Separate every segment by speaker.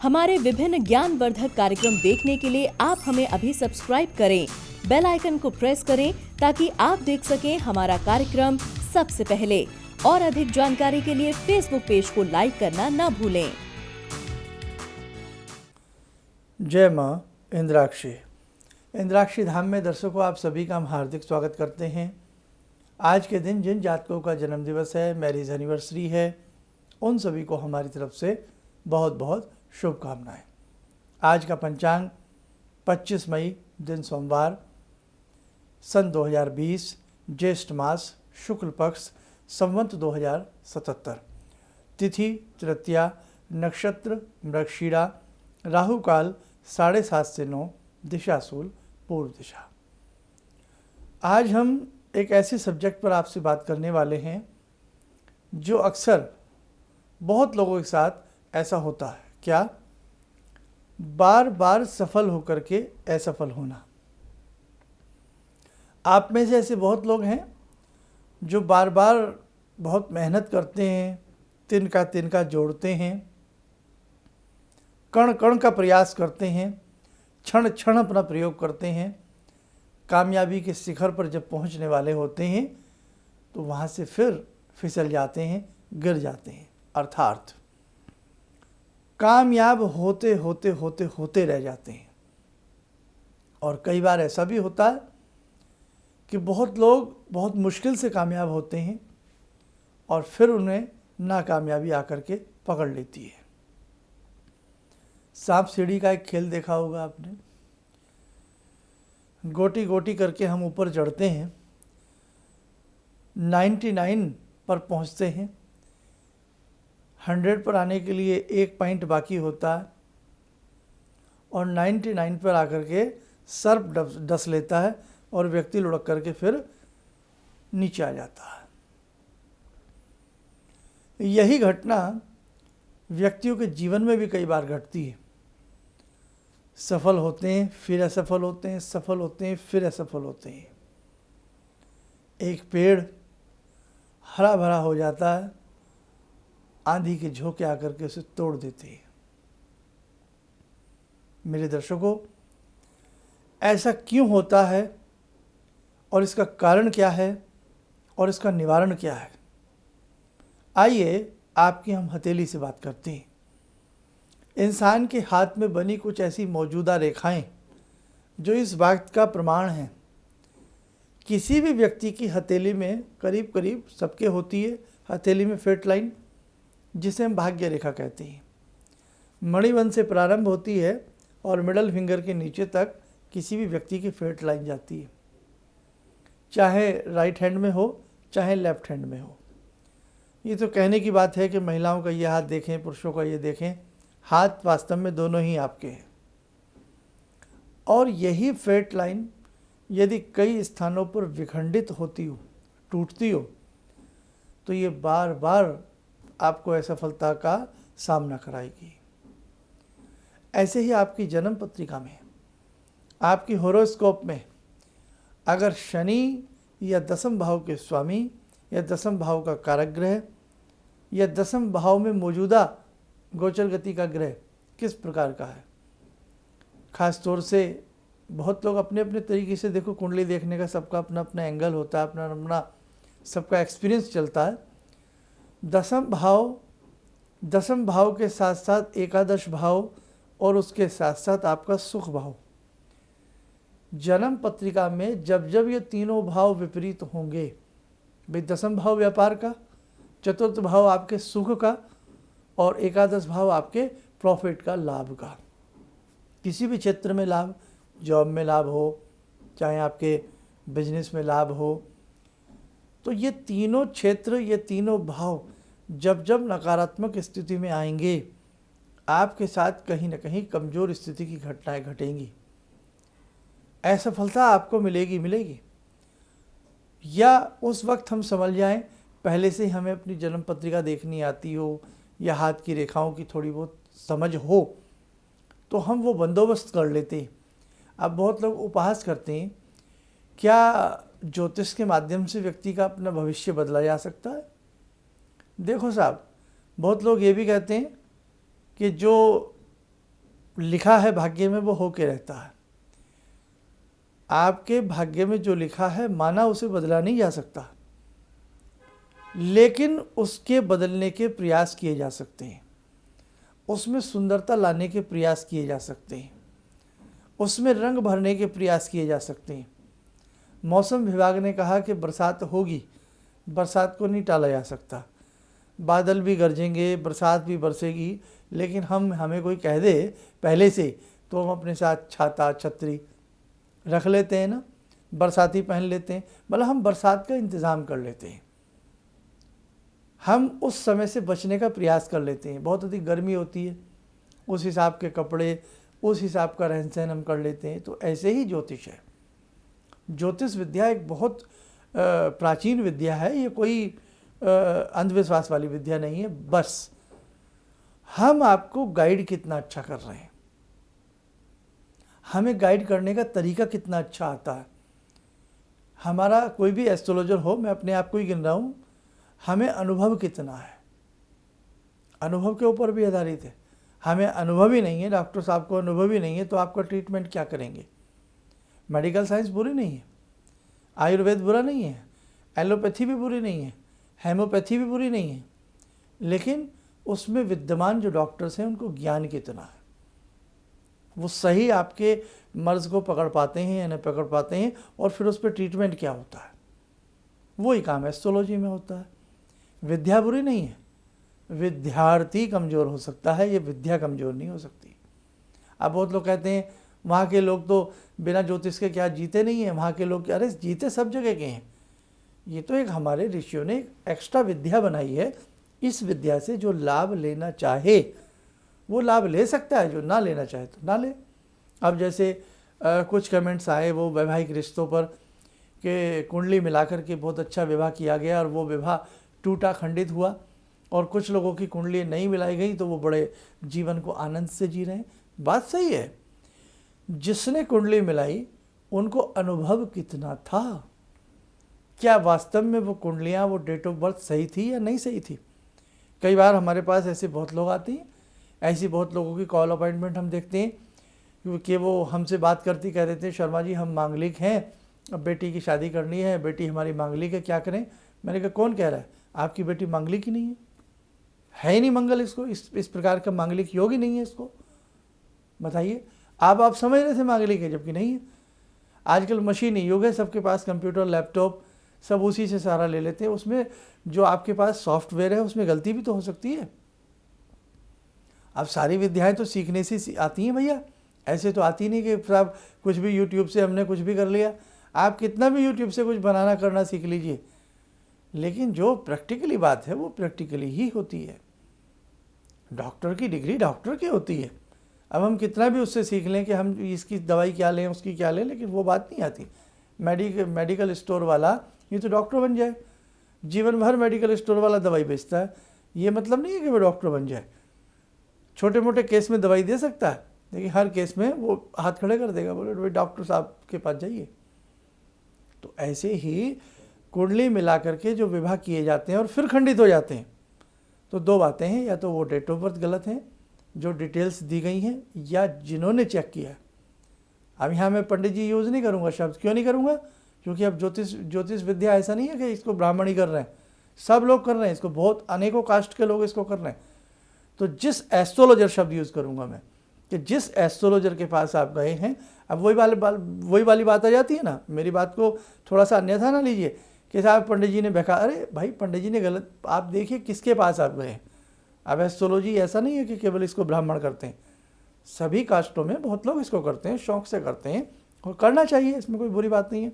Speaker 1: हमारे विभिन्न ज्ञानवर्धक कार्यक्रम देखने के लिए आप हमें अभी सब्सक्राइब करें, बेल आइकन को प्रेस करें ताकि आप देख सकें हमारा कार्यक्रम सबसे पहले। और अधिक जानकारी के लिए फेसबुक पेज को लाइक करना न भूलें।
Speaker 2: जय माँ इंद्राक्षी। इंद्राक्षी धाम में दर्शकों आप सभी का हम हार्दिक स्वागत करते हैं। आज के दिन जिन जातकों का जन्मदिवस है, मैरिज एनिवर्सरी है, उन सभी को हमारी तरफ से बहुत बहुत शुभकामनाएं। आज का पंचांग 25 मई दिन सोमवार, सन 2020, ज्येष्ठ मास, शुक्ल पक्ष, संवत 2077, तिथि तृतीया, नक्षत्र मृगशिरा, राहु काल 7:30 से 9, दिशाशूल पूर्व दिशा। आज हम एक ऐसे सब्जेक्ट पर आपसे बात करने वाले हैं जो अक्सर बहुत लोगों के साथ ऐसा होता है। क्या? बार बार सफल होकर के असफल होना। आप में से ऐसे बहुत लोग हैं जो बार बार बहुत मेहनत करते हैं, तिनका जोड़ते हैं, कण कण का प्रयास करते हैं, क्षण क्षण अपना प्रयोग करते हैं। कामयाबी के शिखर पर जब पहुंचने वाले होते हैं तो वहाँ से फिर फिसल जाते हैं, गिर जाते हैं, अर्थात कामयाब होते होते होते होते रह जाते हैं। और कई बार ऐसा भी होता है कि बहुत लोग बहुत मुश्किल से कामयाब होते हैं और फिर उन्हें नाकामयाबी आकर के पकड़ लेती है। सांप सीढ़ी का एक खेल देखा होगा आपने। गोटी गोटी करके हम ऊपर चढ़ते हैं, 99 पर पहुंचते हैं, 100 पर आने के लिए 1 पॉइंट बाकी होता है और 99 पर आकर के सर्प डस लेता है और व्यक्ति लुढ़क करके फिर नीचे आ जाता है। यही घटना व्यक्तियों के जीवन में भी कई बार घटती है। सफल होते हैं, फिर असफल होते हैं, सफल होते हैं, फिर असफल होते हैं। एक पेड़ हरा भरा हो जाता है, आंधी के झोंके आकर के उसे तोड़ देते हैं। मेरे दर्शकों, ऐसा क्यों होता है और इसका कारण क्या है और इसका निवारण क्या है? आइए आपकी हम हथेली से बात करते हैं। इंसान के हाथ में बनी कुछ ऐसी मौजूदा रेखाएं जो इस बात का प्रमाण है। किसी भी व्यक्ति की हथेली में करीब करीब सबके होती है हथेली में फेट लाइन, जिसे हम भाग्य रेखा कहते हैं। मणिबंध से प्रारंभ होती है और मिडल फिंगर के नीचे तक किसी भी व्यक्ति की फेट लाइन जाती है, चाहे राइट हैंड में हो चाहे लेफ्ट हैंड में हो। ये तो कहने की बात है कि महिलाओं का ये हाथ देखें, पुरुषों का ये देखें, हाथ वास्तव में दोनों ही आपके हैं। और यही फेट लाइन यदि कई स्थानों पर विखंडित होती हो, टूटती हो, तो ये बार बार आपको असफलता का सामना कराएगी। ऐसे ही आपकी जन्म पत्रिका में, आपकी होरोस्कोप में अगर शनि या 10वें भाव के स्वामी या 10वें भाव का कारक ग्रह या 10वें भाव में मौजूदा गोचर गति का ग्रह किस प्रकार का है, खास तौर से बहुत लोग अपने अपने तरीके से, देखो कुंडली देखने का सबका अपना अपना एंगल होता है, अपना अपना सबका एक्सपीरियंस चलता है। 10वें भाव के साथ साथ एकादश भाव और उसके साथ साथ आपका सुख भाव, जन्म पत्रिका में जब जब ये तीनों भाव विपरीत होंगे, भाई 10वें भाव व्यापार का, चतुर्थ भाव आपके सुख का और एकादश भाव आपके प्रॉफिट का, लाभ का, किसी भी क्षेत्र में लाभ, जॉब में लाभ हो, चाहे आपके बिजनेस में लाभ हो, तो ये तीनों क्षेत्र, ये तीनों भाव जब जब नकारात्मक स्थिति में आएंगे, आपके साथ कहीं ना कहीं कमज़ोर स्थिति की घटनाएं घटेंगी। असफलता आपको मिलेगी। या उस वक्त हम समझ जाएं, पहले से हमें अपनी जन्म पत्रिका देखनी आती हो या हाथ की रेखाओं की थोड़ी बहुत समझ हो, तो हम वो बंदोबस्त कर लेते हैं। अब बहुत लोग उपहास करते हैं, क्या ज्योतिष के माध्यम से व्यक्ति का अपना भविष्य बदला जा सकता है? देखो साहब, बहुत लोग ये भी कहते हैं कि जो लिखा है भाग्य में वो होके रहता है। आपके भाग्य में जो लिखा है माना उसे बदला नहीं जा सकता, लेकिन उसके बदलने के प्रयास किए जा सकते हैं, उसमें सुंदरता लाने के प्रयास किए जा सकते हैं, उसमें रंग भरने के प्रयास किए जा सकते हैं। मौसम विभाग ने कहा कि बरसात होगी, बरसात को नहीं टाला जा सकता, बादल भी गरजेंगे, बरसात भी बरसेगी, लेकिन हमें कोई कह दे पहले से तो हम अपने साथ छाता छतरी रख लेते हैं ना, बरसाती पहन लेते हैं, मतलब हम बरसात का इंतज़ाम कर लेते हैं, हम उस समय से बचने का प्रयास कर लेते हैं। बहुत अधिक गर्मी होती है, उस हिसाब के कपड़े, उस हिसाब का रहन सहन हम कर लेते हैं। तो ऐसे ही ज्योतिष है। ज्योतिष विद्या एक बहुत प्राचीन विद्या है, ये कोई अंधविश्वास वाली विद्या नहीं है। बस हम आपको गाइड कितना अच्छा कर रहे हैं, हमें गाइड करने का तरीका कितना अच्छा आता है। हमारा कोई भी एस्ट्रोलॉजर हो, मैं अपने आप को ही गिन रहा हूँ, हमें अनुभव कितना है, अनुभव के ऊपर भी आधारित है। हमें अनुभव ही नहीं है, डॉक्टर साहब को अनुभव ही नहीं है, तो आपका ट्रीटमेंट क्या करेंगे। मेडिकल साइंस बुरी नहीं है, आयुर्वेद बुरा नहीं है, एलोपैथी भी बुरी नहीं है, हेमोपैथी भी बुरी नहीं है, लेकिन उसमें विद्यमान जो डॉक्टर्स हैं उनको ज्ञान कितना है, वो सही आपके मर्ज को पकड़ पाते हैं या नहीं पकड़ पाते हैं, और फिर उस पर ट्रीटमेंट क्या होता है, वही काम एस्ट्रोलॉजी में होता है। विद्या बुरी नहीं है, विद्यार्थी कमज़ोर हो सकता है, ये विद्या कमज़ोर नहीं हो सकती। अब बहुत लोग कहते हैं वहाँ के लोग तो बिना ज्योतिष के क्या जीते नहीं हैं, वहाँ के लोग अरे जीते सब जगह के हैं। ये तो एक हमारे ऋषियों ने एक्स्ट्रा विद्या बनाई है। इस विद्या से जो लाभ लेना चाहे वो लाभ ले सकता है, जो ना लेना चाहे तो ना ले। अब जैसे कुछ कमेंट्स आए वो वैवाहिक रिश्तों पर कि कुंडली मिलाकर के बहुत अच्छा विवाह किया गया और वो विवाह टूटा खंडित हुआ, और कुछ लोगों की कुंडली नहीं मिलाई गई तो वो बड़े जीवन को आनंद से जी रहे हैं। बात सही है, जिसने कुंडली मिलाई उनको अनुभव कितना था, क्या वास्तव में वो कुंडलियाँ, वो डेट ऑफ बर्थ सही थी या नहीं सही थी। कई बार हमारे पास ऐसे बहुत लोग आते हैं, ऐसी बहुत लोगों की कॉल अपॉइंटमेंट हम देखते हैं क्योंकि वो हमसे बात करती कह देते हैं शर्मा जी हम मांगलिक हैं, अब बेटी की शादी करनी है, बेटी हमारी मांगलिक है, क्या करें। मैंने कहा कौन कह रहा है, आपकी बेटी मांगलिक ही नहीं है ही नहीं मंगल, इसको इस प्रकार का मांगलिक योग ही नहीं है, इसको बताइए। आप समझ रहे थे मांगलिक है जबकि नहीं है। आजकल मशीनी युग है, सबके पास कंप्यूटर लैपटॉप सब उसी से सारा ले लेते हैं, उसमें जो आपके पास सॉफ्टवेयर है उसमें गलती भी तो हो सकती है। अब सारी विद्याएं तो सीखने से आती हैं भैया, ऐसे तो आती नहीं कि साहब कुछ भी यूट्यूब से हमने कुछ भी कर लिया। आप कितना भी यूट्यूब से कुछ बनाना करना सीख लीजिए, लेकिन जो प्रैक्टिकली बात है वो प्रैक्टिकली ही होती है। डॉक्टर की डिग्री डॉक्टर की होती है। अब हम कितना भी उससे सीख लें कि हम इसकी दवाई क्या लें उसकी क्या लें, लेकिन वो बात नहीं आती। मेडिकल स्टोर वाला ये तो डॉक्टर बन जाए, जीवन भर मेडिकल स्टोर वाला दवाई बेचता है, ये मतलब नहीं है कि वो डॉक्टर बन जाए। छोटे मोटे केस में दवाई दे सकता है, लेकिन हर केस में वो हाथ खड़े कर देगा, बोले भाई डॉक्टर साहब के पास जाइए। तो ऐसे ही कुंडली मिला करके जो विवाह किए जाते हैं और फिर खंडित हो जाते हैं, तो दो बातें हैं, या तो वो डेट ऑफ बर्थ गलत है जो डिटेल्स दी गई हैं, या जिन्होंने चेक किया। अब यहाँ मैं पंडित जी यूज़ नहीं करूँगा शब्द, क्यों नहीं करूँगा, क्योंकि अब ज्योतिष विद्या ऐसा नहीं है कि इसको ब्राह्मण ही कर रहे हैं, सब लोग कर रहे हैं इसको, बहुत अनेकों कास्ट के लोग इसको कर रहे हैं। तो जिस एस्ट्रोलॉजर शब्द यूज़ करूँगा मैं, कि जिस एस्ट्रोलॉजर के पास आप गए हैं, अब वही वाली बात आ जाती है ना। मेरी बात को थोड़ा सा अन्यथा ना लीजिए कि साहब पंडित जी ने बेकार, अरे भाई पंडित जी ने गलत, आप देखिए किसके पास आप गए हैं। अब एस्ट्रोलॉजी ऐसा नहीं है कि केवल इसको ब्राह्मण करते हैं, सभी कास्टों में बहुत लोग इसको करते हैं, शौक से करते हैं, और करना चाहिए, इसमें कोई बुरी बात नहीं है।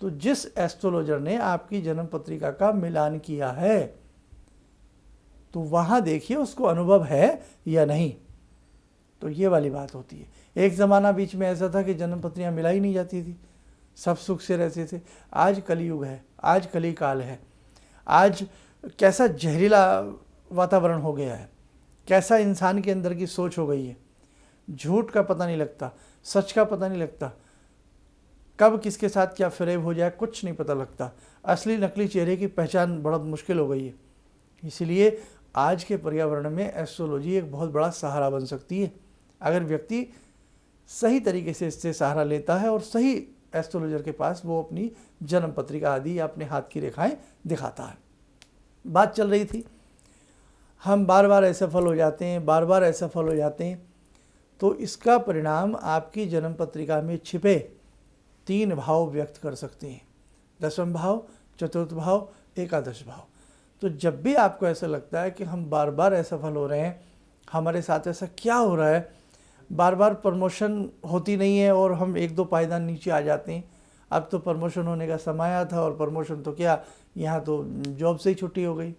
Speaker 2: तो जिस एस्ट्रोलॉजर ने आपकी जन्म पत्रिका का मिलान किया है, तो वहाँ देखिए उसको अनुभव है या नहीं। तो ये वाली बात होती है। एक ज़माना बीच में ऐसा था कि जन्म पत्रियाँ मिलाई नहीं जाती थी, सब सुख से रहते थे। आज कलयुग है, आज कली काल है, आज कैसा जहरीला वातावरण हो गया है, कैसा इंसान के अंदर की सोच हो गई है। झूठ का पता नहीं लगता, सच का पता नहीं लगता, कब किसके साथ क्या फ्रेब हो जाए कुछ नहीं पता लगता। असली नकली चेहरे की पहचान बड़ा मुश्किल हो गई है। इसलिए आज के पर्यावरण में एस्ट्रोलॉजी एक बहुत बड़ा सहारा बन सकती है। अगर व्यक्ति सही तरीके से इससे सहारा लेता है और सही एस्ट्रोलॉजर के पास वो अपनी जन्म पत्रिका आदि या अपने हाथ की रेखाएं दिखाता है। बात चल रही थी, हम बार बार असफल हो जाते हैं, बार बार असफल हो जाते हैं, तो इसका परिणाम आपकी जन्म पत्रिका में छिपे 3 भाव व्यक्त कर सकते हैं, 10वां भाव, चतुर्थ भाव, एकादश भाव। तो जब भी आपको ऐसा लगता है कि हम बार बार असफल हो रहे हैं, हमारे साथ ऐसा क्या हो रहा है, बार बार प्रमोशन होती नहीं है और हम 1-2 पायदान नीचे आ जाते हैं, अब तो प्रमोशन होने का समय आया था और प्रमोशन तो क्या, यहाँ तो जॉब से ही छुट्टी हो गई,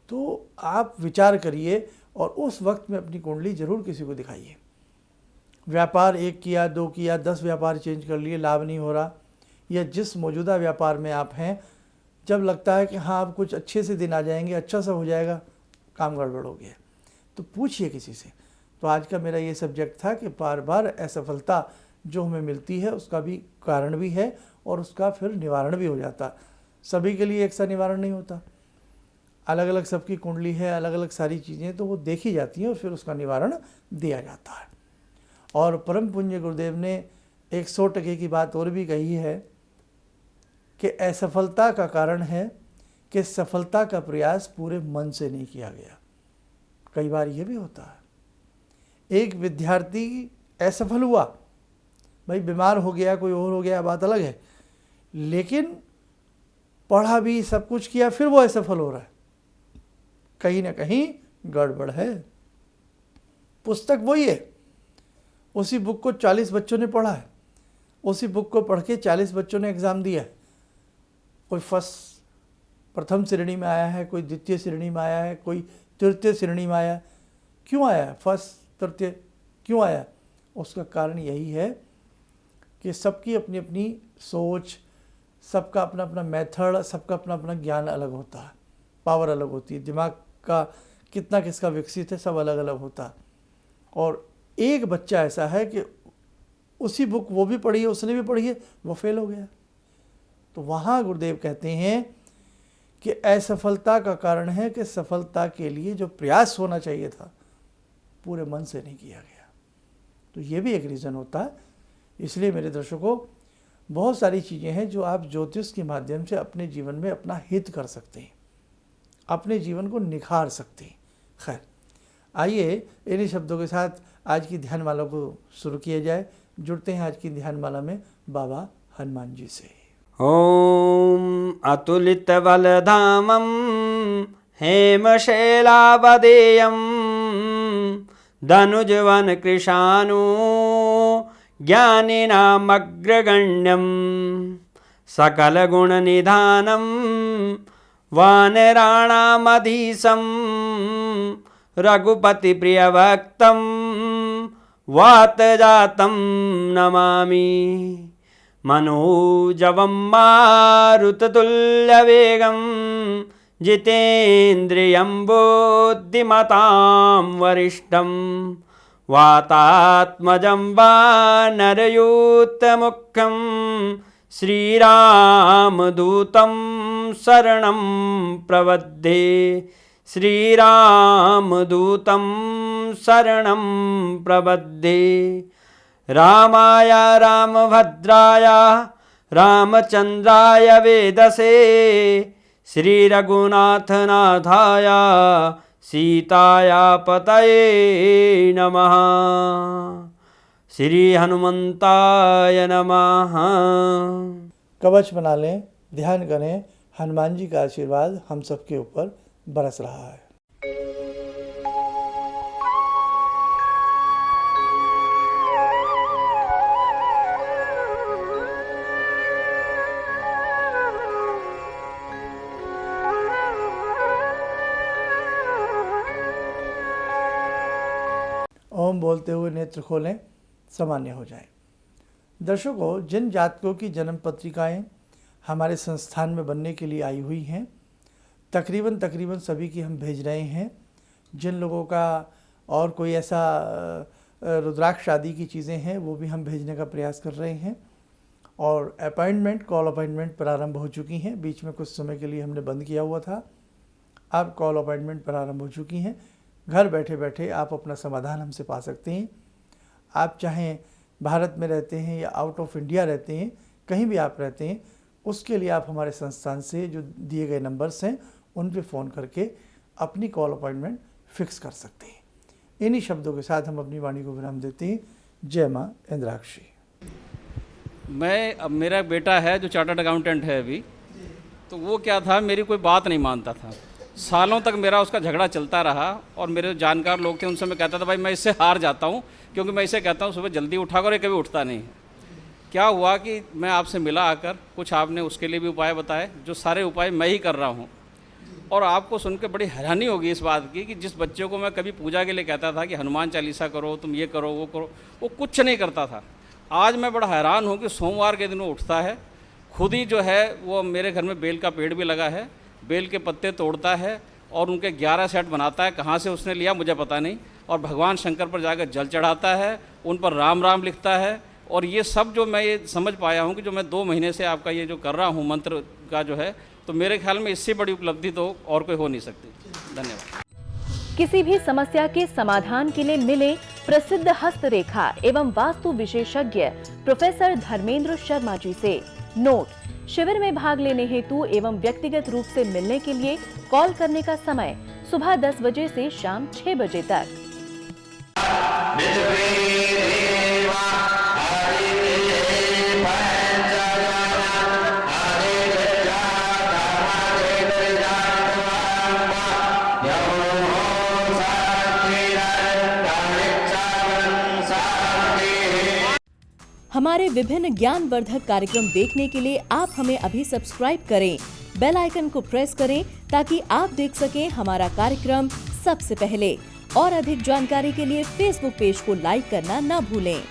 Speaker 2: तो आप विचार करिए और उस वक्त में अपनी कुंडली जरूर किसी को दिखाइए। व्यापार 1 किया, 2 किया, 10 व्यापार चेंज कर लिए, लाभ नहीं हो रहा, या जिस मौजूदा व्यापार में आप हैं जब लगता है कि हाँ अब कुछ अच्छे से दिन आ जाएंगे, अच्छा सा हो जाएगा, काम गड़बड़ हो गया, तो पूछिए किसी से। तो आज का मेरा ये सब्जेक्ट था कि बार बार असफलता जो हमें मिलती है उसका भी कारण भी है और उसका फिर निवारण भी हो जाता। सभी के लिए एक सा निवारण नहीं होता, अलग अलग सबकी कुंडली है, अलग अलग सारी चीज़ें तो वो देखी जाती हैं और फिर उसका निवारण दिया जाता है। और परम पुण्य गुरुदेव ने 100% की बात और भी कही है कि असफलता का कारण है कि सफलता का प्रयास पूरे मन से नहीं किया गया। कई बार ये भी होता है, एक विद्यार्थी असफल हुआ, भाई बीमार हो गया, कोई और हो गया, बात अलग है, लेकिन पढ़ा भी, सब कुछ किया, फिर वो असफल हो रहा है, कहीं ना कहीं गड़बड़ है। पुस्तक वही है, उसी बुक को 40 बच्चों ने पढ़ा है, उसी बुक को पढ़ के 40 बच्चों ने एग्ज़ाम दिया है, कोई फर्स्ट प्रथम श्रेणी में आया है, कोई द्वितीय श्रेणी में आया है, कोई तृतीय श्रेणी में आया। क्यों आया फर्स्ट तृतीय, क्यों आया? उसका कारण यही है कि सबकी अपनी अपनी सोच, सबका अपना अपना मेथड, सबका अपना अपना ज्ञान अलग होता है, पावर अलग होती है, दिमाग का कितना किसका विकसित है, सब अलग अलग होता है। और एक बच्चा ऐसा है कि उसी बुक वो भी पढ़ी है, उसने भी पढ़ी है, वो फेल हो गया। तो वहाँ गुरुदेव कहते हैं कि असफलता का कारण है कि सफलता के लिए जो प्रयास होना चाहिए था पूरे मन से नहीं किया गया। तो ये भी एक रीज़न होता है। इसलिए मेरे दर्शकों, बहुत सारी चीज़ें हैं जो आप ज्योतिष के माध्यम से अपने जीवन में अपना हित कर सकते हैं, अपने जीवन को निखार सकते हैं। खैर, आइए इन्हीं शब्दों के साथ आज की ध्यानमाला को शुरू किया जाए। जुड़ते हैं आज की ध्यानमाला में बाबा हनुमान जी से।
Speaker 3: ॐ अतुलितबलधामं हेमशैलावदेयं धनुजवनकृशानु ज्ञानिनामग्रगण्यं सकलगुणनिधानं वानराणामधीशं रघुपतिप्रियभक्तं वातजातं नमामि। मनोजवं मारुततुल्यवेगं जितेन्द्रियं बुद्धिमतां वरिष्ठं वातात्मजं वानरयूथमुख्यं श्रीरामदूतं शरणं प्रपद्ये। श्रीरामदूतं शरणं प्रपद्ये। रामाय रामभद्राय रामचन्द्राय वेदसे श्रीरघुनाथनाथाय सीताया पतये नमः। श्री हनुमंताय नमः।
Speaker 2: कवच बना लें, ध्यान करें, हनुमान जी का आशीर्वाद हम सबके ऊपर बरस रहा है। ओम बोलते हुए नेत्र खोलें, सामान्य हो जाएं। दर्शकों, जिन जातकों की जन्म पत्रिकाएं हमारे संस्थान में बनने के लिए आई हुई हैं, तकरीबन सभी की हम भेज रहे हैं। जिन लोगों का और कोई ऐसा रुद्राक्ष आदि की चीज़ें हैं वो भी हम भेजने का प्रयास कर रहे हैं। और कॉल अपॉइंटमेंट प्रारंभ हो चुकी हैं। बीच में कुछ समय के लिए हमने बंद किया हुआ था, अब कॉल अपॉइंटमेंट प्रारंभ हो चुकी हैं। घर बैठे बैठे आप अपना समाधान हमसे पा सकते हैं। आप चाहें भारत में रहते हैं या आउट ऑफ इंडिया रहते हैं, कहीं भी आप रहते हैं, उसके लिए आप हमारे संस्थान से जो दिए गए नंबर्स हैं उन पे फ़ोन करके अपनी कॉल अपॉइंटमेंट फिक्स कर सकते हैं। इन्हीं शब्दों के साथ हम अपनी वाणी को विराम देते हैं। जय माँ इंद्राक्षी।
Speaker 4: अब मेरा बेटा है जो चार्टर्ड अकाउंटेंट है अभी, तो वो क्या था, मेरी कोई बात नहीं मानता था। सालों तक मेरा उसका झगड़ा चलता रहा और मेरे जो जानकार लोग थे उनसे मैं कहता था भाई मैं इससे हार जाता हूँ, क्योंकि मैं इसे कहता हूँ सुबह जल्दी उठा कर, ये कभी उठता नहीं है। क्या हुआ कि मैं आपसे मिला आकर, कुछ आपने उसके लिए भी उपाय बताए, जो सारे उपाय मैं ही कर रहा हूँ। और आपको सुन के बड़ी हैरानी होगी इस बात की कि जिस बच्चे को मैं कभी पूजा के लिए कहता था कि हनुमान चालीसा करो, तुम ये करो वो करो, वो कुछ नहीं करता था। आज मैं बड़ा हैरान हूँ कि सोमवार के दिन वो उठता है, खुद ही जो है वो मेरे घर में बेल का पेड़ भी लगा है, बेल के पत्ते तोड़ता है और उनके 11 सेट बनाता है। कहाँ से उसने लिया मुझे पता नहीं। और भगवान शंकर पर जाकर जल चढ़ाता है, उन पर राम राम लिखता है। और ये सब जो मैं ये समझ पाया हूँ कि जो मैं 2 महीने से आपका ये जो कर रहा हूँ मंत्र का जो है, तो मेरे ख्याल में इससे बड़ी उपलब्धि तो और कोई हो नहीं सकती। धन्यवाद।
Speaker 1: किसी भी समस्या के समाधान के लिए मिले प्रसिद्ध हस्तरेखा एवं वास्तु विशेषज्ञ प्रोफेसर धर्मेंद्र शर्मा जी से। नोट: शिविर में भाग लेने हेतु एवं व्यक्तिगत रूप से मिलने के लिए कॉल करने का समय सुबह 10 बजे से शाम 6 बजे तक। हमारे विभिन्न ज्ञानवर्धक कार्यक्रम देखने के लिए आप हमें अभी सब्सक्राइब करें, बेल आइकन को प्रेस करें ताकि आप देख सकें हमारा कार्यक्रम सबसे पहले। और अधिक जानकारी के लिए फेसबुक पेज को लाइक करना न भूलें।